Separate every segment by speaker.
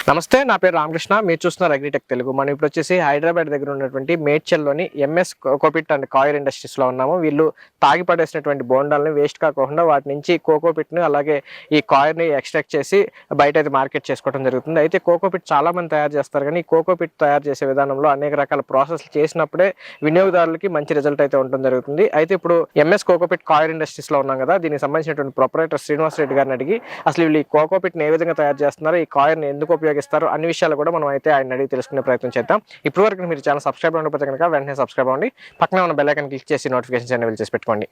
Speaker 1: నమస్తే, నా పేరు రామకృష్ణ. మీరు చూస్తున్నారు అగ్రిటెక్ తెలుగు. మనం ఇప్పుడు వచ్చేసి హైదరాబాద్ దగ్గర ఉన్నటువంటి మేడ్చల్లోని ఎంఎస్ కోకోపిట్ అండ్ కాయిర్ ఇండస్ట్రీస్లో ఉన్నాము. వీళ్ళు తాగి పడేసినటువంటి బోండాలని వేస్ట్ కాకుండా వాటి నుంచి కోకోపిట్ని అలాగే ఈ కాయిర్ని ఎక్స్ట్రాక్ట్ చేసి బయట అయితే మార్కెట్ చేసుకోవడం జరుగుతుంది. అయితే కోకోపిట్ చాలా మంది తయారు చేస్తారు, కానీ ఈ కోకోపిట్ తయారు చేసే విధానంలో అనేక రకాల ప్రాసెస్లు చేసినప్పుడే వినియోగదారులకి మంచి రిజల్ట్ అయితే ఉండడం జరుగుతుంది. అయితే ఇప్పుడు ఎంఎస్ కోకోపిట్ కాయిర్ ఇండస్ట్రీస్లో ఉన్నాం కదా, దీనికి సంబంధించినటువంటి ప్రొపరేటర్ శ్రీనివాస్ రెడ్డి గారిని అడిగి అసలు వీళ్ళు ఈ కోకోపిట్ని ఏ విధంగా తయారు చేస్తున్నారు, ఈ కాయిర్ని ఎందుకు ఉపయోగిస్తారు అన్ని విషయాలు కూడా మనం అయితే ఆయన అడిగి తెలుసుకునే ప్రయత్నం చేద్దాం. ఇప్పటి వరకు మీరు ఛానల్ సబ్స్క్రైబ్ ఉండకపోతే కనుక వెంటనే సబ్స్క్రైబ్ అవ్వండి. పక్కన ఉన్న బెల్ ఐకాన్ క్లిక్ చేసి నోటిఫికేషన్స్ అనేవి చేసి పెట్టుకోండి.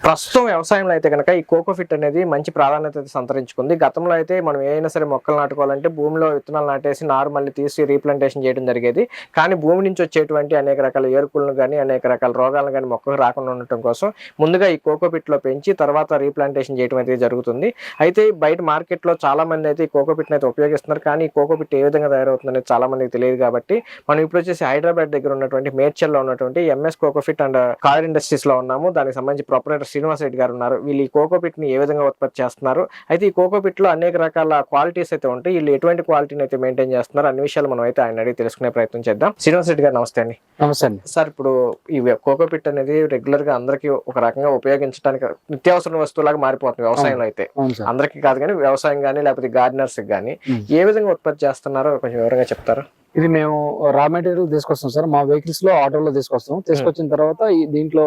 Speaker 1: ప్రస్తుతం వ్యవసాయంలో అయితే కనుక ఈ కోకోఫిట్ అనేది మంచి ప్రాధాన్యత సంతరించుకుంది. గతంలో అయితే మనం ఏదైనా సరే మొక్కలు నాటుకోవాలంటే భూమిలో విత్తనాలు నాటేసి నారు మళ్ళీ తీసి రీప్లాంటేషన్ చేయడం జరిగేది. కానీ భూమి నుంచి వచ్చేటువంటి అనేక రకాల ఏరుకులను కానీ అనేక రకాల రోగాలను కానీ మొక్కకు రాకుండా ఉండటం కోసం ముందుగా ఈ కోకోపిట్లో పెంచి తర్వాత రీప్లాంటేషన్ చేయడం అయితే జరుగుతుంది. అయితే బయట మార్కెట్లో చాలా మంది అయితే ఈ కోకోపిట్ని అయితే ఉపయోగిస్తున్నారు, కానీ ఈ కోకోపిట్ ఏ విధంగా తయారవుతుంది అనేది చాలా మందికి తెలియదు. కాబట్టి మనం ఇప్పుడు వచ్చేసి హైదరాబాద్ దగ్గర ఉన్నటువంటి మేడ్చల్లో ఉన్నటువంటి MS cocopeat and coir industries లో ఉన్నాము. దానికి సంబంధించి ప్రొపరేటర్ శ్రీనివాస్ రెడ్డి గారు ఉన్నారు. వీళ్ళు ఈ కోకోపిట్ ని ఏ విధంగా ఉత్పత్తి చేస్తున్నారు, అయితే ఈ కోకోపిట్ లో అనేక రకాల క్వాలిటీస్ అయితే ఉంటాయి, వీళ్ళు ఎటువంటి క్వాలిటీని అయితే మెయింటైన్ చేస్తున్నారు అన్ని విషయాలు మనం అయితే ఆయన అడిగి తెలుసుకునే ప్రయత్నం చేద్దాం. శ్రీనివాస్ రెడ్డి గారు నమస్తే అండి.
Speaker 2: నమస్తే అండి
Speaker 1: సార్, ఇప్పుడు ఈ కోకోపిట్ అనేది రెగ్యులర్ గా అందరికి ఒక రకంగా ఉపయోగించడానికి నిత్యావసర వస్తువులాగా మారిపోతుంది వ్యవసాయంలో. అయితే అందరికి కాదు కానీ వ్యవసాయం కానీ లేకపోతే గార్డెనర్స్ కానీ ఏ విధంగా ఉత్పత్తి చేస్తున్నారో కొంచెం వివరంగా చెప్తారా?
Speaker 2: ఇది మేము రా మెటీరియల్ తీసుకొస్తాం సార్, మా వెహికల్స్ లో ఆటోలో తీసుకొచ్చిన తర్వాత దీంట్లో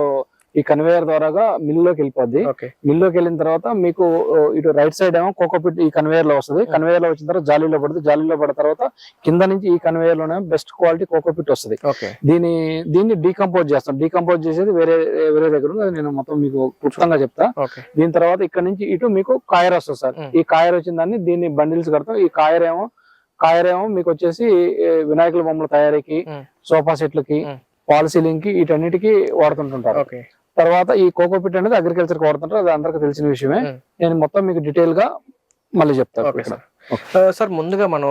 Speaker 2: ఈ కన్వేయర్ ద్వారాగా మిల్లులోకి వెళ్ళిపోద్ది. మిల్లులోకి వెళ్ళిన తర్వాత మీకు ఇటు రైట్ సైడ్ ఏమో కోకోపిట్ ఈ కన్వేయర్ లో వస్తుంది. కన్వేయర్ లో వచ్చిన తర్వాత జాలీలో పడుతుంది. జాలీలో పడిన తర్వాత కింద నుంచి ఈ కన్వేయర్ లోనే బెస్ట్ క్వాలిటీ కోకోపిట్ వస్తుంది. దీన్ని డీకంపోజ్ చేస్తాం. డీకంపోజ్ చేసేది వేరే దగ్గర ఉంది, నేను మొత్తం మీకు క్లుప్తంగా చెప్తా. దీని తర్వాత ఇక్కడ నుంచి ఇటు మీకు కాయర్ వస్తుంది సార్. ఈ కాయర్ వచ్చిన దాన్ని దీన్ని బండిల్స్ కడతాం. ఈ కాయర్ ఏమో మీకు వచ్చేసి వినాయకుల బొమ్మల తయారీకి, సోఫా సెట్లకి, పాల్ సీలింగ్ కి, వీటన్నిటికీ వాడుతుంటుంటారు. తర్వాత ఈ కోకోపిట్ అనేది అగ్రికల్చర్ కి వాడుతుంటారు, అది అందరికీ తెలిసిన విషయమే. నేను మొత్తం మీకు డీటెయిల్ గా మళ్ళీ చెప్తాను.
Speaker 1: సార్, ముందుగా మనం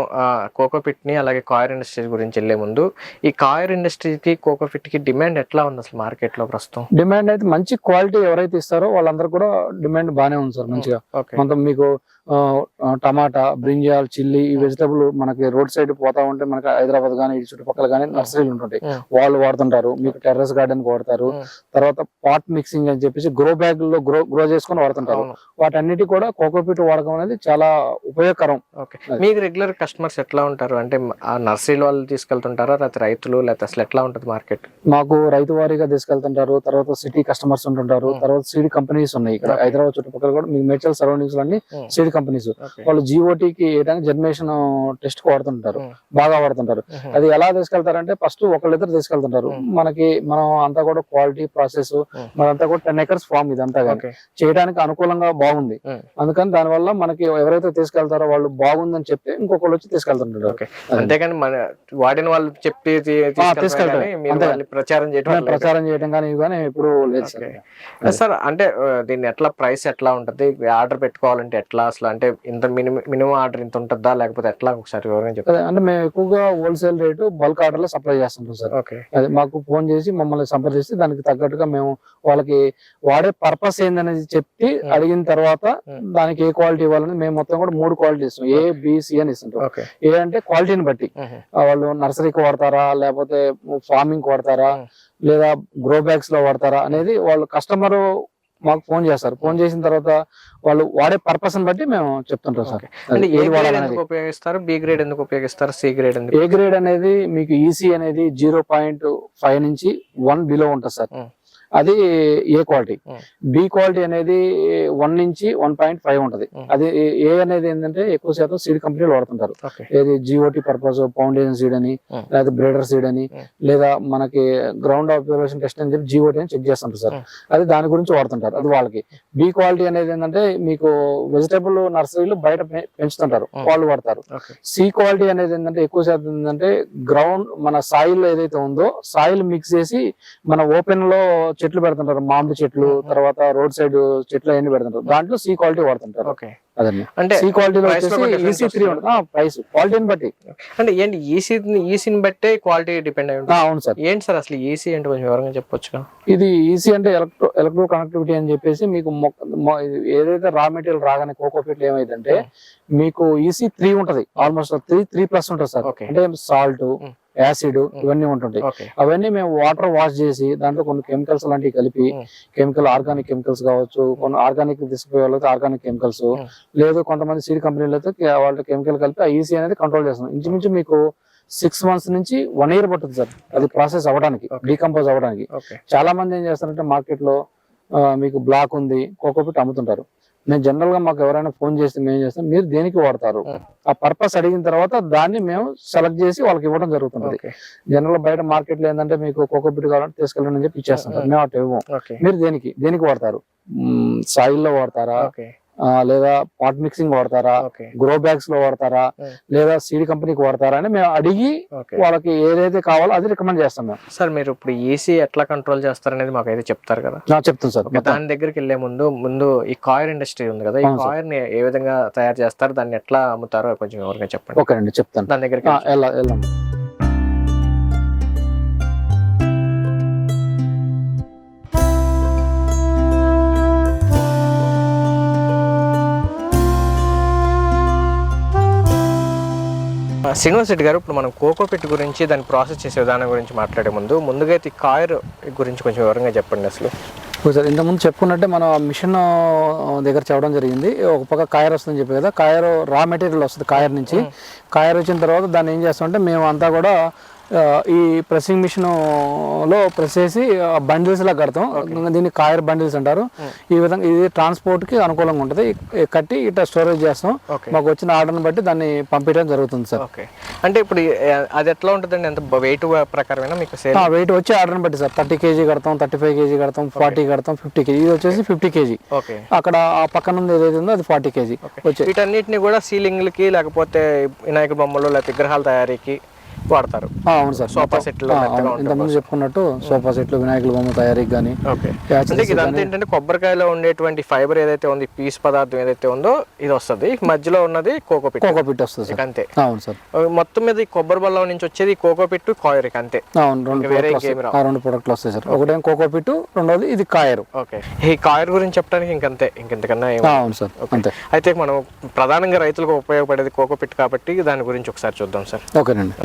Speaker 1: కోకోపిట్ ని అలాగే కాయిర్ ఇండస్ట్రీ గురించి వెళ్లే ముందు ఈ కాయిర్ ఇండస్ట్రీకి కోకోపిట్ కి డిమాండ్ ఎట్లా ఉంది అసలు మార్కెట్ లో ప్రస్తుతం?
Speaker 2: డిమాండ్ అయితే మంచి క్వాలిటీ ఎవరైతే ఇస్తారో వాళ్ళందరూ కూడా డిమాండ్ బాగానే ఉంది సార్. మంచిగా మొత్తం మీకు టమాటా, బ్రింజాల్, చిల్లీ, ఈ వెజిటబుల్ మనకి రోడ్ సైడ్ పోతా ఉంటే మనకి హైదరాబాద్ గానీ ఇటు చుట్టుపక్కల గానీ నర్సరీలు ఉంటుంటాయి, వాళ్ళు వాడుతుంటారు. మీకు టెర్రస్ గార్డెన్ వాడతారు. తర్వాత పాట్ మిక్సింగ్ అని చెప్పేసి గ్రో బ్యాగ్ లో గ్రో చేసుకుని వాడుతుంటారు. వాటన్నిటి కూడా కోకోపిట్ వాడకం అనేది చాలా ఉపయోగకరం.
Speaker 1: మీకు రెగ్యులర్ కస్టమర్స్ ఎట్లా ఉంటారు? అంటే నర్సరీలో వాళ్ళు తీసుకెళ్తుంటారా, లేకపోతే రైతులు, లేకపోతే అసలు ఎట్లా ఉంటుంది మార్కెట్?
Speaker 2: మాకు రైతు వారీగా తీసుకెళ్తుంటారు. తర్వాత సిటీ కస్టమర్స్ ఉంటుంటారు. తర్వాత సీడ్ కంపెనీస్ ఉన్నాయి ఇక్కడ హైదరాబాద్ చుట్టుపక్కల కూడా. మీకు మేడ్చల్ సరౌండింగ్స్ లో సీడ్ కంపెనీస్ వాళ్ళు జిఓటీకి జనరేషన్ టెస్ట్ కు వాడుతుంటారు, బాగా వాడుతుంటారు. అది ఎలా తీసుకెళ్తారంటే ఫస్ట్ ఒకళ్ళిద్దరు తీసుకెళ్తుంటారు. మనం అంతా కూడా క్వాలిటీ ప్రాసెస్, మనంతా కూడా 10 acres ఫార్మ్ ఇదంతా కానీ చేయడానికి అనుకూలంగా బాగుంది. అందుకని దానివల్ల మనకి ఎవరైతే తీసుకెళ్తారో వాళ్ళు బాగుందని చెప్పి ఇంకొకళ్ళు వచ్చి తీసుకెళ్తుంటారు.
Speaker 1: అంతేగాని వాడిన వాళ్ళు చెప్పి ప్రచారం
Speaker 2: చేయడం కానీ ఇవి కానీ ఎప్పుడు లేదు
Speaker 1: సార్. అంటే దీన్ని ఎట్లా ప్రైస్ ఎట్లా ఉంటది, ఆర్డర్ పెట్టుకోవాలంటే ఎట్లా, అసలు అంటే ఇంత మినిమం ఆర్డర్ ఇంత ఉంటుందా లేకపోతే ఎట్లా ఒకసారి వివరంగా చెప్తారా?
Speaker 2: అంటే మేము ఎక్కువగా హోల్సేల్ రేటు బల్క్ ఆర్డర్ లో సప్లై చేస్తుంటాం సార్. అది మాకు ఫోన్ చేసి మమ్మల్ని సంప్రదిస్తే దానికి తగ్గట్టుగా మేము వాళ్ళకి వాడే పర్పస్ ఏందనేది చెప్పి అడిగిన తర్వాత దానికి ఏ క్వాలిటీ ఇవ్వాలని మేము మొత్తం కూడా 3 క్వాలిటీ ఇస్తాం. ఏ, బి, సి అని ఇస్తుంటాం. ఏ అంటే క్వాలిటీని బట్టి వాళ్ళు నర్సరీకి వాడతారా, లేకపోతే ఫార్మింగ్ వాడతారా, లేదా గ్రో బ్యాగ్స్ లో వాడతారా అనేది వాళ్ళు కస్టమర్ మాకు ఫోన్ చేస్తారు. ఫోన్ చేసిన తర్వాత వాళ్ళు వాడే పర్పస్ బట్టి మేము చెప్తుంటాం సార్.
Speaker 1: ఉపయోగిస్తారు, బి గ్రేడ్ ఎందుకు ఉపయోగిస్తారు, సి గ్రేడ్ ఎందుకు?
Speaker 2: ఏ గ్రేడ్ అనేది మీకు ఈసీ అనేది 0.5 నుంచి 1 బిలో ఉంటుంది సార్, అది ఏ క్వాలిటీ. బి క్వాలిటీ అనేది 1 నుంచి 1.5 ఉంటది. అది ఏ అనేది ఏంటంటే ఎక్కువ శాతం సీడ్ కంపెనీలు వాడుతుంటారు. ఏది జిఓటి పర్పస్, ఫౌండేషన్ సీడ్ అని, లేదా బ్రేడర్ సీడ్ అని, లేదా మనకి గ్రౌండ్ ఆబ్జర్వేషన్ టెస్ట్ అని చెప్పి జిఓటి అని చెక్ చేస్తుంటారు సార్. అది దాని గురించి వాడుతుంటారు, అది వాళ్ళకి. బి క్వాలిటీ అనేది ఏంటంటే మీకు వెజిటబుల్ నర్సరీలు బయట పెంచుతుంటారు, వాళ్ళు వాడతారు. సి క్వాలిటీ అనేది ఏంటంటే ఎక్కువ శాతం ఏంటంటే గ్రౌండ్ మన సాయిల్ ఏదైతే ఉందో సాయిల్ మిక్స్ చేసి మన ఓపెన్ లో చెట్లు పెడుతుంటారు, మామిడి చెట్లు, తర్వాత రోడ్ సైడ్ చెట్లు అవన్నీ పెడుతుంటారు. దాంట్లో సి క్వాలిటీ వాడుతుంటారు. అదండి. అంటే సి క్వాలిటీలో వచ్చేసి EC3 ప్రైస్ క్వాలిటీని బట్టి.
Speaker 1: అంటే ఏంటి ఈసీని బట్టే క్వాలిటీ డిపెండ్ అయి ఉంటుంది.
Speaker 2: అవును సార్.
Speaker 1: ఏంటి సార్ అసలు ఈసీ అంటే కొంచెం వివరంగా చెప్పొచ్చు?
Speaker 2: ఇది ఈసీ అంటే ఎలక్ట్రో కనెక్టివిటీ అని చెప్పేసి మీకు ఏదైతే రా మెటీరియల్ రాగానే కోకోపీట్ ఏమైందంటే మీకు EC3 ఉంటది, ఆల్మోస్ట్ 3+ ఉంటుంది సార్. అంటే సాల్ట్, యాసిడ్ ఇవన్నీ ఉంటుంటాయి. అవన్నీ మేము వాటర్ వాష్ చేసి దాంట్లో కొన్ని కెమికల్స్ లాంటివి కలిపి, ఆర్గానిక్ కెమికల్స్ కావచ్చు, కొన్ని ఆర్గానిక్ తీసుకుపోయే వాళ్ళతో ఆర్గానిక్ కెమికల్స్, లేదు కొంతమంది సీడ్ కంపెనీలతో వాళ్ళ కెమికల్ కలిపి ఆ ఈసీ అనేది కంట్రోల్ చేస్తాం. ఇంచుమించు మీకు 6 months నుంచి 1 year పడుతుంది సార్ అది ప్రాసెస్ అవ్వడానికి, డీకంపోజ్ అవ్వడానికి. చాలా మంది ఏం చేస్తారంటే మార్కెట్ లో మీకు బ్లాక్ ఉంది కోకోపీట్ అమ్ముతుంటారు. నేను జనరల్ గా మాకు ఎవరైనా ఫోన్ చేస్తే మేము చేస్తాం, మీరు దేనికి వాడతారు ఆ పర్పస్ అడిగిన తర్వాత దాన్ని మేము సెలెక్ట్ చేసి వాళ్ళకి ఇవ్వడం జరుగుతుంది. జనరల్ గా బయట మార్కెట్ లో ఏంటంటే మీకు కోకోపీట్ కావాలంటే తీసుకెళ్ళండి అని చెప్పి ఇచ్చేస్తాం. మేము అటు ఇవ్వం. మీరు దేనికి వాడతారు, సాయిల్ లో వాడతారా, లేదా పాట్ మిక్సింగ్ వాడతారా, గ్రో బ్యాగ్స్ లో వాడతారా, లేదా సీడ్ కంపెనీకి వాడతారా అని మేము అడిగి వాళ్ళకి ఏదైతే కావాలో అది రికమెండ్ చేస్తాం. మేము
Speaker 1: సార్ మీరు ఇప్పుడు ఈసీ ఎట్లా కంట్రోల్ చేస్తారనేది మాకు అయితే చెప్తారు కదా?
Speaker 2: చెప్తాను సార్.
Speaker 1: దాని దగ్గరికి వెళ్లే ముందు ఈ కాయర్ ఇండస్ట్రీ ఉంది కదా, ఈ కాయర్ ని ఏ విధంగా తయారు చేస్తారు, దాన్ని ఎట్లా అమ్ముతారో కొంచెం ఎవరిగా చెప్పండి.
Speaker 2: ఓకే అండి, చెప్తాను.
Speaker 1: దాని దగ్గరికి
Speaker 2: వెళ్దాం.
Speaker 1: శ్రీనివాస్ రెడ్డి గారు, ఇప్పుడు మనం కోకోపీట్ గురించి దాన్ని ప్రాసెస్ చేసే విధానం గురించి మాట్లాడే ముందుగా అయితే ఈ కాయర్ గురించి కొంచెం వివరంగా చెప్పండి అసలు.
Speaker 2: సార్ ఇంతకుముందు చెప్పుకున్నట్టే మనం మిషన్ దగ్గర చెప్పడం జరిగింది. ఒక పక్క కాయర్ వస్తుందని చెప్పి కదా, కాయర్ రా మెటీరియల్ వస్తుంది కాయర్ నుంచి. కాయర్ వచ్చిన తర్వాత దాన్ని ఏం చేస్తామంటే మేము అంతా కూడా ఈ ప్రెసింగ్ మిషన్ లో ప్రెస్ చేసి బండిల్స్ లా కడతాం. దీన్ని కాయర్ బండిల్స్ అంటారు. ఈ విధంగా ఇది ట్రాన్స్పోర్ట్ కి అనుకూలంగా ఉంటుంది. కట్టి ఇట్లా స్టోరేజ్ చేస్తాం. మాకు వచ్చిన ఆర్డర్ని బట్టి దాన్ని పంపించడం జరుగుతుంది సార్.
Speaker 1: అంటే ఇప్పుడు అది ఎట్లా ఉంటుందండి, ఎంత వెయిట్ ప్రకారమేనా మీకు?
Speaker 2: వెయిట్ వచ్చి ఆర్డర్ని బట్టి సార్. 30 kg కడతాం, 35 kg కడతాం, 40 కడతాం, 50 kg. ఇది వచ్చేసి 50 kg. అక్కడ ఆ పక్కన ఉంది ఏదైతే ఉందో అది 40 kg.
Speaker 1: వీటన్నిటిని కూడా సీలింగ్లకి లేకపోతే వినాయక బొమ్మలు లేకపోతే విగ్రహాల తయారీకి వాడతారు.
Speaker 2: అవును సార్.
Speaker 1: సోఫా సెట్లు
Speaker 2: ఇంతకుముందు చెప్పుకున్నట్టు సోఫా సెట్లు, వినాయకుల బొమ్మ తయారీకి కానీ.
Speaker 1: ఇదంతా ఏంటంటే కొబ్బరికాయలో ఉండేటువంటి ఫైబర్ ఏదైతే ఉంది, పీస్ పదార్థం ఏదైతే ఉందో ఇది వస్తుంది. మధ్యలో ఉన్నది కోకోపీట్
Speaker 2: వస్తుంది
Speaker 1: అంతే.
Speaker 2: అవును సార్.
Speaker 1: మొత్తం మీద ఈ కొబ్బరి బల్ల నుంచి వచ్చేది కోకోపీట్, కాయర్ అంతే.
Speaker 2: అవును, రెండు ప్రొడక్ట్లు వస్తాయి సార్. ఒకటేం కోకోపీట్, రెండోది ఇది కాయర్.
Speaker 1: ఈ కాయర్ గురించి చెప్పడానికి ఇంకెంతకన్నా.
Speaker 2: అవును సార్, అంతే.
Speaker 1: అయితే మనం ప్రధానంగా రైతులకు ఉపయోగపడేది కోకోపీట్ కాబట్టి దాని గురించి ఒకసారి చూద్దాం సార్.
Speaker 2: ఓకేనండి.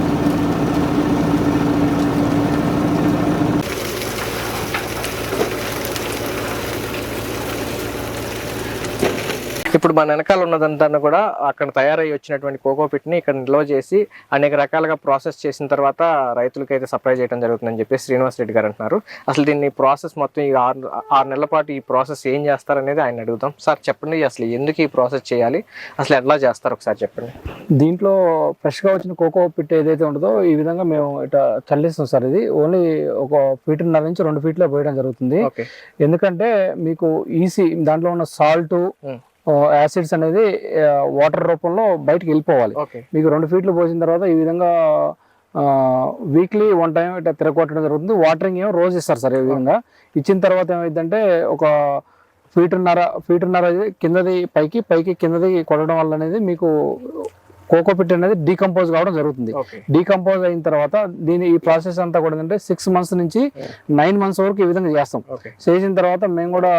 Speaker 1: ఇప్పుడు మన వెనకాల ఉన్నదంతా కూడా అక్కడ తయారై వచ్చినటువంటి కోకోపీట్ ని ఇక్కడ నిల్వ చేసి అనేక రకాలుగా ప్రాసెస్ చేసిన తర్వాత రైతులకు అయితే సప్లై చేయడం జరుగుతుందని చెప్పి శ్రీనివాస్ రెడ్డి గారు అంటున్నారు. అసలు దీన్ని ప్రాసెస్ మొత్తం ఈ 6 నెలల పాటు ఈ ప్రాసెస్ ఏం చేస్తారనేది ఆయన అడుగుతాం. సార్ చెప్పండి, అసలు ఎందుకు ఈ ప్రాసెస్ చేయాలి, అసలు ఎట్లా చేస్తారు ఒకసారి చెప్పండి.
Speaker 2: దీంట్లో ఫ్రెష్ గా వచ్చిన కోకోపీట్ ఏదైతే ఉంటుందో ఈ విధంగా మేము ఇట్లా చల్లిస్తాం సార్. ఇది ఓన్లీ 1.5 నుంచి 2 feet పోయడం జరుగుతుంది. ఎందుకంటే మీకు ఈసీ దాంట్లో ఉన్న సాల్ట్, యాసిడ్స్ అనేది వాటర్ రూపంలో బయటకు వెళ్ళిపోవాలి. మీకు 2 feet పోసిన తర్వాత ఈ విధంగా వీక్లీ 1 time ఇట్లా తిరగొట్టడం జరుగుతుంది. వాటరింగ్ ఏమో రోజు ఇస్తారు సార్. ఈ విధంగా ఇచ్చిన తర్వాత ఏమైందంటే ఒక ఫీటున్నర కిందది పైకి కిందది కొట్టడం వల్ల అనేది మీకు కోకోపీట్ అనేది డీకంపోజ్ కావడం జరుగుతుంది. డీకంపోజ్ అయిన తర్వాత ఈ ప్రాసెస్ అంతా కూడా ఏంటంటే 6 months నుంచి 9 months వరకు ఈ విధంగా చేస్తాం. చేసిన తర్వాత మేము కూడా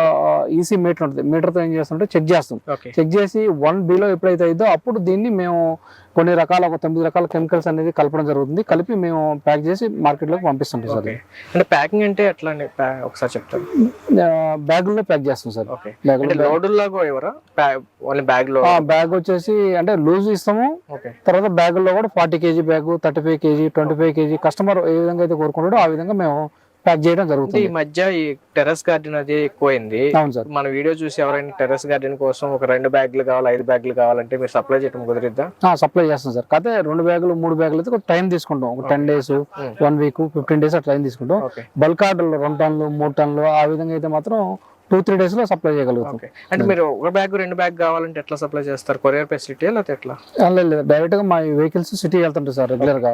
Speaker 2: ఈసీ మీటర్ ఉంటుంది, మీటర్తో ఏం చేస్తామంటే చెక్ చేస్తాం. చెక్ చేసి 1B ఎప్పుడైతే అయిందో అప్పుడు దీన్ని మేము కొన్ని రకాల 9 రకాల కెమికల్స్ అనేది కలపడం జరుగుతుంది. కలిపి మేము ప్యాక్ చేసి మార్కెట్ లోకి పంపిస్తుంటాం సార్.
Speaker 1: అంటే ప్యాకింగ్ అంటే ఎట్లా ఒకసారి చెప్తారు?
Speaker 2: బ్యాగుల్లో ప్యాక్ చేస్తాం సార్. బ్యాగ్ వచ్చేసి అంటే లూజ్ ఇస్తాము. తర్వాత బ్యాగుల్లో కూడా 40 kg bag, 35 kg, 25 kg customer ఏ విధంగా అయితే కోరుకుంటాడో ఆ విధంగా మేము ప్యాక్ చేయడం జరుగుతుంది.
Speaker 1: ఈ మధ్య ఈ టెర్రస్ గార్డెన్ అది ఎక్కువైంది. మన వీడియో చూసి ఎవరైనా టెర్రస్ గార్డెన్ కోసం ఒక 2 బ్యాగులు కావాలి, 5 బ్యాగులు కావాలంటే మీరు సప్లై చేయడం కుదిరిద్దా?
Speaker 2: సప్లై చేస్తాం సార్. కాకపోతే 2 బ్యాగులు 3 బ్యాగులు అయితే టైం తీసుకుంటాం. ఒక 10 days, 1 week, 15 days అట్లా టైం తీసుకుంటాం. బల్క్ ఆర్డర్లు 2 టన్నులు 3 టన్నులు ఆ విధంగా అయితే మాత్రం 2-3 days లో సప్లై చేయగలుగుతాం.
Speaker 1: అంటే మీరు ఒక బ్యాగ్ 2 బ్యాగ్ కావాలంటే ఎట్లా సప్లై చేస్తారు? కొరియర్ ఫెసిలిటీ లేకపోతే ఎట్లా?
Speaker 2: లేదు, డైరెక్ట్ గా మా వెహికల్స్ సిటీ వెళ్తుంటాయి సార్ రెగ్యులర్ గా.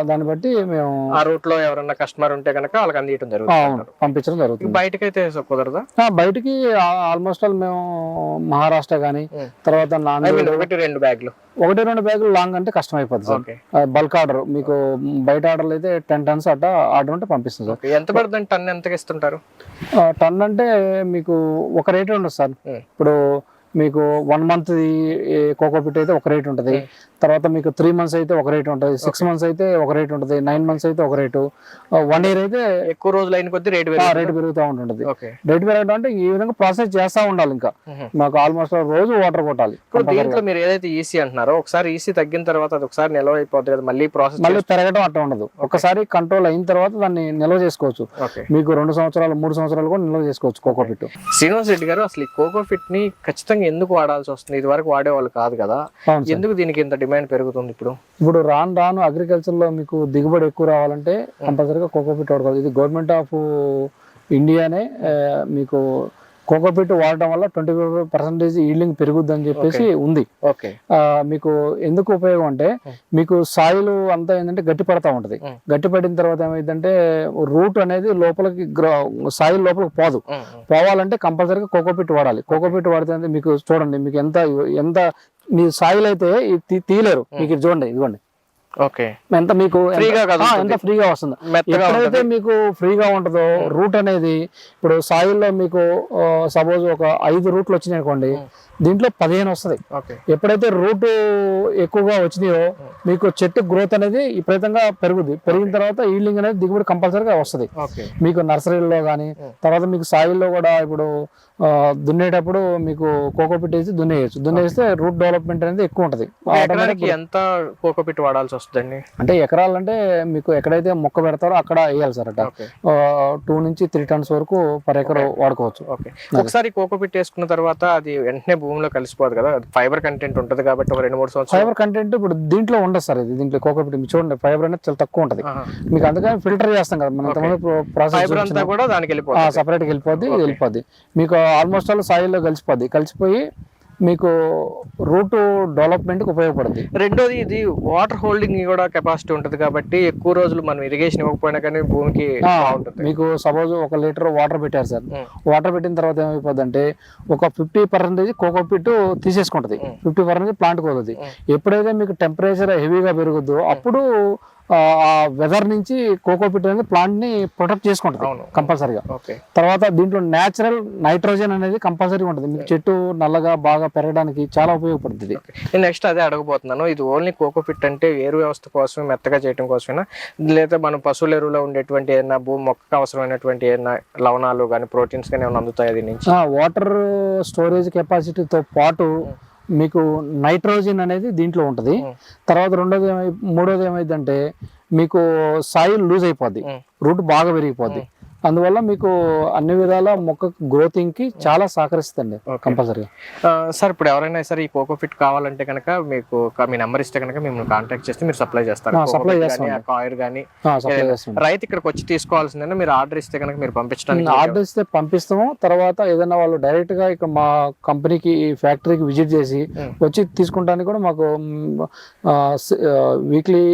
Speaker 2: దాన్ని బట్టి మేము
Speaker 1: ఆ రూట్ లో ఎవరైనా కస్టమర్ ఉంటే కనుక వాళ్ళకి అందించడం జరుగుతుంది,
Speaker 2: పంపించడం జరుగుతుంది.
Speaker 1: బయటకి అయితే కుదరదా?
Speaker 2: బయటికి ఆల్మోస్ట్ ఆల్ మేము మహారాష్ట్ర గానీ, తర్వాత
Speaker 1: 1-2 బ్యాగులు
Speaker 2: 1-2 బ్యాగులు లాంగ్ అంటే కష్టం అయిపోతుంది సార్. బల్క్ ఆర్డర్ మీకు బయట ఆర్డర్లు అయితే 10 tons అట్లా ఆర్డర్ ఉంటే పంపిస్తుంది సార్.
Speaker 1: ఎంత పడుతుంది టన్? ఎంతకి ఇస్తుంటారు?
Speaker 2: టన్ అంటే మీకు ఒక రేట్ ఉండదు సార్. ఇప్పుడు మీకు 1 month కోకోపీట్ అయితే ఒక రేట్ ఉంటుంది, తర్వాత మీకు 3 months అయితే ఒక రేట్ ఉంటుంది, 6 months అయితే ఒక రేట్ ఉంటుంది, 9 months అయితే ఒక రేటు, 1 year అయితే
Speaker 1: ఎక్కువ రోజులు అయిన కొద్ది రేట్
Speaker 2: పెరుగుతూ ఉంటుంది. రేట్ పెరగడం అంటే ఈ విధంగా ప్రాసెస్ చేస్తూ ఉండాలి. ఇంకా మాకు ఆల్మోస్ట్ రోజు వాటర్ కొట్టాలి.
Speaker 1: ఇప్పుడు దీంట్లో మీరు ఏదైతే ఈసీ అంటున్నారో, ఒకసారి ఈసీ తగ్గిన తర్వాత అది ఒకసారి నిల్వ అయిపోతుంది కదా, మళ్ళీ ప్రాసెస్
Speaker 2: మళ్ళీ పెరగడం అట్లా ఉండదు. ఒకసారి కంట్రోల్ అయిన తర్వాత దాన్ని నిల్వ చేసుకోవచ్చు. మీకు 2 సంవత్సరాలు 3 సంవత్సరాలు కూడా నిల్వ చేసుకోవచ్చు కోకోపీట్.
Speaker 1: శ్రీనివాస్ రెడ్డి గారు, అసలు ఈ కోకోపీట్ ని ఖచ్చితంగా ఎందుకు వాడాల్సి వస్తుంది? ఇది వరకు వాడేవాళ్ళు కాదు కదా, ఎందుకు దీనికి ఇంత డిమాండ్ పెరుగుతుంది?
Speaker 2: ఇప్పుడు రాను అగ్రికల్చర్ లో మీకు దిగుబడి ఎక్కువ రావాలంటే కంపల్సరీగా కోకోపీట్ వాడుకోవాలి. ఇది గవర్నమెంట్ ఆఫ్ ఇండియానే మీకు కోకోపీట్ వాడటం వల్ల 25% ఈల్డింగ్ పెరుగుద్ది అని చెప్పేసి ఉంది. మీకు ఎందుకు ఉపయోగం అంటే, మీకు సాయిల్ అంతా ఏంటంటే గట్టి పడతా ఉంటది. గట్టి పడిన తర్వాత ఏమైందంటే రూట్ అనేది లోపలికి సాయిల్ లోపలికి పోవాలంటే కంపల్సరీగా కోకోపీట్ వాడాలి. కోకోపీట్ వాడితే మీకు చూడండి, మీకు ఎంత మీ సాయిల్ అయితే తీయలేరు. మీకు చూడండి, ఇదిగోండి ఎంత మీకు ఎంత ఫ్రీగా వస్తుంది. ఎప్పుడైతే మీకు ఫ్రీగా ఉంటుందో రూట్ అనేది, ఇప్పుడు సాయిల్లో మీకు సపోజ్ ఒక 5 రూట్లు వచ్చినాయి అనుకోండి, దీంట్లో 15 వస్తుంది. ఎప్పుడైతే రూట్ ఎక్కువగా వచ్చినాయో మీకు చెట్టు గ్రోత్ అనేది విపరీతంగా పెరిగిన తర్వాత ఈల్డింగ్ అనేది దిగుబడి కంపల్సరీగా వస్తుంది. మీకు నర్సరీలో కానీ, తర్వాత మీకు సాయిల్లో కూడా ఇప్పుడు దున్నేటప్పుడు మీకు కోకోపీట్ వేసి దున్నేస్తే రూట్ డెవలప్మెంట్ అనేది ఎక్కువ ఉంటుంది.
Speaker 1: ఎంత కోకోపీట్ వాడాల్సి వస్తుందండి?
Speaker 2: అంటే ఎకరాలంటే మీకు ఎక్కడైతే మొక్క పెడతారో అక్కడ వేయాలి సార్. అట 2 నుంచి 3 tons వరకు పర్ ఎకర్ వాడుకోవచ్చు.
Speaker 1: ఒకసారి కోకోపీట్ వేసుకున్న తర్వాత అది వెంటనే భూమిలో కలిసిపోదు కదా, ఫైబర్ కంటెంట్ ఉంటుంది కాబట్టి ఒక 2-3 సంవత్సరాలు
Speaker 2: ఫైబర్ కంటెంట్ ఇప్పుడు దీంట్లో ఉండదు సార్. దీంట్లో కోకోపీట్ మీరు చూడండి, ఫైబర్ అనేది చాలా తక్కువ ఉంటుంది. మీకు అందుకని ఫిల్టర్ చేస్తాం కదా మనం, ప్రాసెస్
Speaker 1: అంతా కూడా దానికి
Speaker 2: సపరేట్గా వెళ్ళిపోద్ది. మీకు ఆల్మోస్ట్ ఆల్ సాయిల్లో కలిసిపోయి మీకు రూట్ డెవలప్మెంట్ కి ఉపయోగపడుతుంది.
Speaker 1: రెండోది, ఇది వాటర్ హోల్డింగ్ కూడా కెపాసిటీ ఉంటుంది కాబట్టి ఎక్కువ రోజులు మనం ఇరిగేషన్ ఇవ్వకపోయినా కానీ భూమికి
Speaker 2: మీకు సపోజ్ 1 లీటర్ వాటర్ పెట్టారు సార్. వాటర్ పెట్టిన తర్వాత ఏమైపోద్ది అంటే ఒక 50% కోకోపీట్ తీసేసుకుంటది, 50% ప్లాంట్ పోతుంది. ఎప్పుడైతే మీకు టెంపరేచర్ హెవీగా పెరుగుద్దో అప్పుడు ఆ వెదర్ నుంచి కోకోపీట్ అనేది ప్లాంట్ ని ప్రొటెక్ట్ చేసుకుంటుంది కంపల్సరీగా. తర్వాత దీంట్లో నేచురల్ నైట్రోజన్ అనేది కంపల్సరీ ఉంటుంది. మీకు చెట్టు నల్లగా బాగా పెరగడానికి చాలా ఉపయోగపడుతుంది.
Speaker 1: నెక్స్ట్ అదే అడగబోతున్నాను, ఇది ఓన్లీ కోకోపీట్ అంటే ఎరువు వ్యవస్థ కోసమే, మెత్తగా చేయడం కోసమేనా, లేదా మనం పశువుల ఎరువులో ఉండేటువంటి ఏదైనా మొక్కకు అవసరమైనటువంటి ఏదైనా లవణాలు కానీ ప్రోటీన్స్ కానీ ఏమైనా అందుతాయి దీని నుంచి?
Speaker 2: వాటర్ స్టోరేజ్ కెపాసిటీతో పాటు మీకు నైట్రోజన్ అనేది దీంట్లో ఉంటుంది. తర్వాత మూడోది ఏమైందంటే మీకు సాయిల్ లూజ్ అయిపోద్ది, రూట్ బాగా పెరిగిపోద్ది. అందువల్ల మీకు అన్ని విధాల మొక్క గ్రోతింగ్ కి చాలా సహకరిస్తుంది కంపల్సరీగా.
Speaker 1: సార్ ఇప్పుడు ఎవరైనా సరే ఈ కోకోపీట్ కావాలంటే కనుక మీకు మీ నెంబర్ ఇస్తే కనుక మేము కాంటాక్ట్ చేస్తే మీరు సప్లై చేస్తారు?
Speaker 2: సప్లై చేస్తాం.
Speaker 1: కాయర్ కానీ రైతు ఇక్కడికి వచ్చి తీసుకోవాల్సిందే, మీరు ఆర్డర్ ఇస్తే కనుక మీరు పంపించడానికి?
Speaker 2: ఆర్డర్ ఇస్తే పంపిస్తాము. తర్వాత ఏదైనా వాళ్ళు డైరెక్ట్ గా ఇక్కడ మా కంపెనీకి ఫ్యాక్టరీకి విజిట్ చేసి వచ్చి తీసుకుంటానికి కూడా మాకు వీక్లీ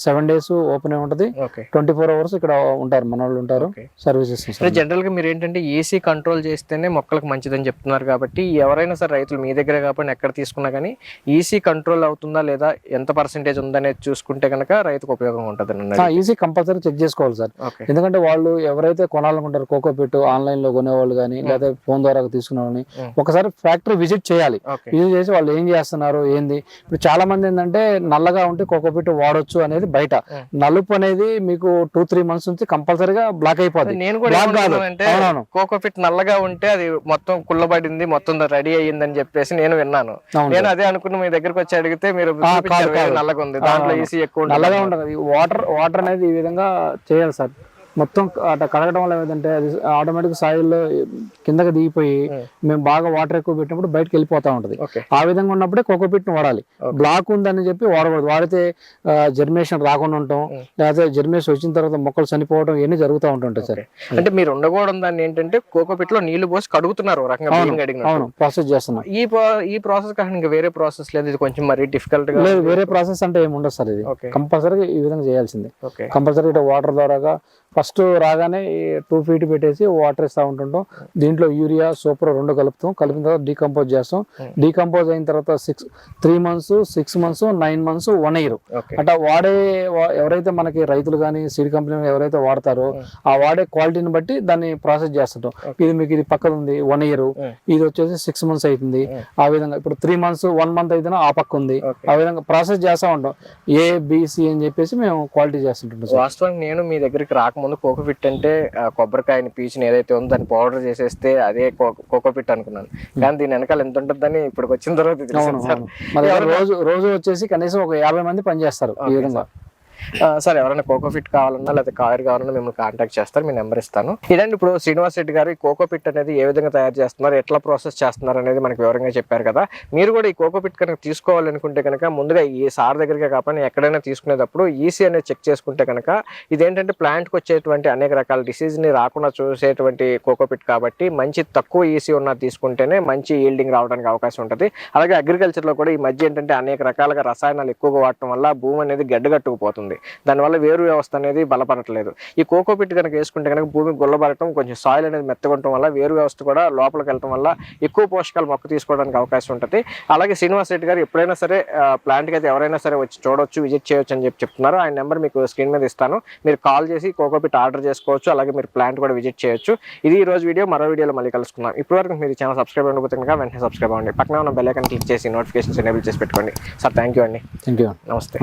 Speaker 2: 7 days ఓపెన్ ఉంటుంది. 24 hours ఇక్కడ ఉంటారు, మన వాళ్ళు ఉంటారు, సర్వీసెస్.
Speaker 1: జనరల్ గా మీరు ఏంటంటే ఈసీ కంట్రోల్ చేస్తేనే మొక్కలకు మంచిదని చెప్తున్నారు కాబట్టి ఎవరైనా సరే రైతులు మీ దగ్గర కాబట్టి ఎక్కడ తీసుకున్నా కానీ ఈసీ కంట్రోల్ అవుతుందా లేదా, ఎంత పర్సెంటేజ్ ఉందనేది చూసుకుంటే కనుక రైతుకు ఉపయోగం ఉంటుంది.
Speaker 2: ఈసీ కంపల్సరీ చెక్ చేసుకోవాలి సార్. ఎందుకంటే వాళ్ళు ఎవరైతే కొనాలనుకుంటారు కోకోపీట్ ఆన్లైన్ లో కొనేవాళ్ళు కానీ లేదా ఫోన్ ద్వారా తీసుకునే వాళ్ళని ఒకసారి ఫ్యాక్టరీ విజిట్ చేయాలి. విజిట్ చేసి వాళ్ళు ఏం చేస్తున్నారు ఏంది. ఇప్పుడు చాలా మంది ఏంటంటే నల్లగా ఉంటే కోకోపీట్ వాడొచ్చు అనేది బయట, నలుపు అనేది మీకు 2-3 months నుంచి కంపల్సరీగా బ్లాక్ అయిపోతుంది.
Speaker 1: నేను కూడా కోకోపీట్ నల్లగా ఉంటే అది మొత్తం కుళ్ళబడింది, మొత్తం రెడీ అయ్యిందని చెప్పేసి నేను విన్నాను. నేను అదే అనుకున్న మీ దగ్గరకు వచ్చి అడిగితే మీరు నల్లగా ఉంది, దాంట్లో ఈసీ ఎక్కువ
Speaker 2: నల్లగా ఉండదు. వాటర్ అనేది ఈ విధంగా చేయాలి సార్. మొత్తం అట్లా కడగడం వల్ల ఏదంటే అది ఆటోమేటిక్ సాయిల్లో కిందకి దిగిపోయి మేము బాగా వాటర్ ఎక్కువ పెట్టినప్పుడు బయటకు వెళ్ళిపోతా ఉంటది. ఆ విధంగా ఉన్నప్పుడే కోకోపీట్ ని వాడాలి. బ్లాక్ ఉందని చెప్పి వాడకూడదు. వాడితే జర్మినేషన్ రాకుండా ఉంటాం, లేకపోతే జర్మినేషన్ వచ్చిన తర్వాత మొక్కలు చనిపోవడం ఇవన్నీ జరుగుతూ ఉంటుంటాయి సార్.
Speaker 1: అంటే మీరు ఉండకూడదు దాన్ని ఏంటంటే కోకోపీట్ లో నీళ్లు పోసి కడుగుతున్నారు
Speaker 2: ప్రాసెస్ చేస్తున్నాం.
Speaker 1: ఈ ప్రాసెస్ కానీ ఇంకా వేరే ప్రాసెస్ లేదు, ఇది కొంచెం మరి డిఫికల్ట్ గా
Speaker 2: లేదు. వేరే ప్రాసెస్ అంటే ఏమి ఉండదు సార్. ఇది కంపల్సరీ ఈ విధంగా చేయాల్సిందే. కంపల్సరీ వాటర్ ద్వారా ఫస్ట్ రాగానే 2 feet పెట్టేసి వాటర్ ఇస్తూ ఉంటుంటాం. దీంట్లో యూరియా సూపర్ 2 కలుపుతాం. కలిపిన తర్వాత డీకంపోజ్ చేస్తాం. డీకంపోజ్ అయిన తర్వాత 3 months, 6 months, 9 months, 1 year అట్లా ఎవరైతే మనకి రైతులు కానీ సీడ్ కంపెనీ ఎవరైతే వాడతారో ఆ వాడే క్వాలిటీని బట్టి దాన్ని ప్రాసెస్ చేస్తుంటాం. ఇది మీకు ఇది పక్కన ఉంది 1 year, ఇది వచ్చేసి 6 months అవుతుంది. ఆ విధంగా ఇప్పుడు 3 months, 1 month అయితే ఆ పక్క ఉంది. ఆ విధంగా ప్రాసెస్ చేస్తూ ఉంటాం. ABC అని చెప్పేసి మేము క్వాలిటీ చేస్తుంటాం.
Speaker 1: వాస్తవానికి నేను మీ దగ్గరికి రాక ముందు కోకోపీట్ అంటే కొబ్బరికాయని పీచుని ఏదైతే ఉందో దాన్ని పౌడర్ చేసేస్తే అదే కోకోపీట్ అనుకున్నాను. కానీ దీని వెనకాల ఎంత ఉంటుందని ఇప్పుడు వచ్చిన తర్వాత
Speaker 2: రోజు వచ్చేసి కనీసం ఒక 50 మంది పనిచేస్తారు ఈ విధంగా.
Speaker 1: సార్ ఎవరైనా కోకోపీట్ కావాలన్నా లేదా కాయర్ కావాలన్నా మిమ్మల్ని కాంటాక్ట్ చేస్తారు, మీ నెంబర్ ఇస్తాను. ఇదండి ఇప్పుడు శ్రీనివాస్ రెడ్డి గారు ఈ కోకోపీట్ అనేది ఏ విధంగా తయారు చేస్తున్నారు, ఎట్లా ప్రాసెస్ చేస్తున్నారు అనేది మనకి వివరంగా చెప్పారు కదా. మీరు కూడా ఈ కోకోపీట్ కనుక తీసుకోవాలనుకుంటే కనుక ముందుగా ఈ సార్ దగ్గరికి కాకుండా ఎక్కడైనా తీసుకునేటప్పుడు ఈసీ అనేది చెక్ చేసుకుంటే కనుక ఇదేంటంటే ప్లాంట్కి వచ్చేటువంటి అనేక రకాల డిసీజ్ని రాకుండా చూసేటువంటి కోకోపీట్ కాబట్టి మంచి తక్కువ ఈసీ ఉన్నది తీసుకుంటేనే మంచి ఈల్డింగ్ రావడానికి అవకాశం ఉంటుంది. అలాగే అగ్రికల్చర్లో కూడా ఈ మధ్య ఏంటంటే అనేక రకాలుగా రసాయనాలు ఎక్కువగా వాడటం వల్ల భూమి అనేది గడ్డగట్టుకుపోతుంది. దానివల్ల వేరు వ్యవస్థ అనేది బలపడట్లేదు. ఈ కోకోపీట్ కనుక వేసుకుంటే కనుక భూమి గుల్లబడటం, కొంచెం సాయిల్ అనేది మెత్తగొట్టడం వల్ల వేరు వ్యవస్థ కూడా లోపలికి వెళ్ళడం వల్ల ఎక్కువ పోషకాలు మొక్క తీసుకోవడానికి అవకాశం ఉంటుంది. అలాగే శ్రీనివాస్ రెడ్డి గారు ఎప్పుడైనా సరే ప్లాంట్కి అయితే ఎవరైనా సరే వచ్చి చూడొచ్చు, విజిట్ చేయొచ్చు అని చెప్తున్నారు. ఆయన నెంబర్ మీకు స్క్రీన్ మీద ఇస్తాను. మీరు కాల్ చేసి కోకోపీట్ ఆర్డర్ చేసుకోవచ్చు. అలాగే మీరు ప్లాంట్ కూడా విజిట్ చేయొచ్చు. ఇది ఈ రోజు వీడియో. మరో వీడియోలో మళ్ళీ కలుసుకుందాం. ఇప్పటివరకు మీరు ఛానల్ సబ్స్క్రైబ్ అయిపోతే కనుక వెంటనే సబ్స్క్రైబ్ అవ్వండి. పక్కన ఉన్న బెల్ ఐకాన్ క్లిక్ చేసి నోటిఫికేషన్స్ ఎనేబుల్ చేసి పెట్టుకోండి. సార్ థ్యాంక్ యూ అండి.
Speaker 2: Thank you.
Speaker 1: నమస్తే.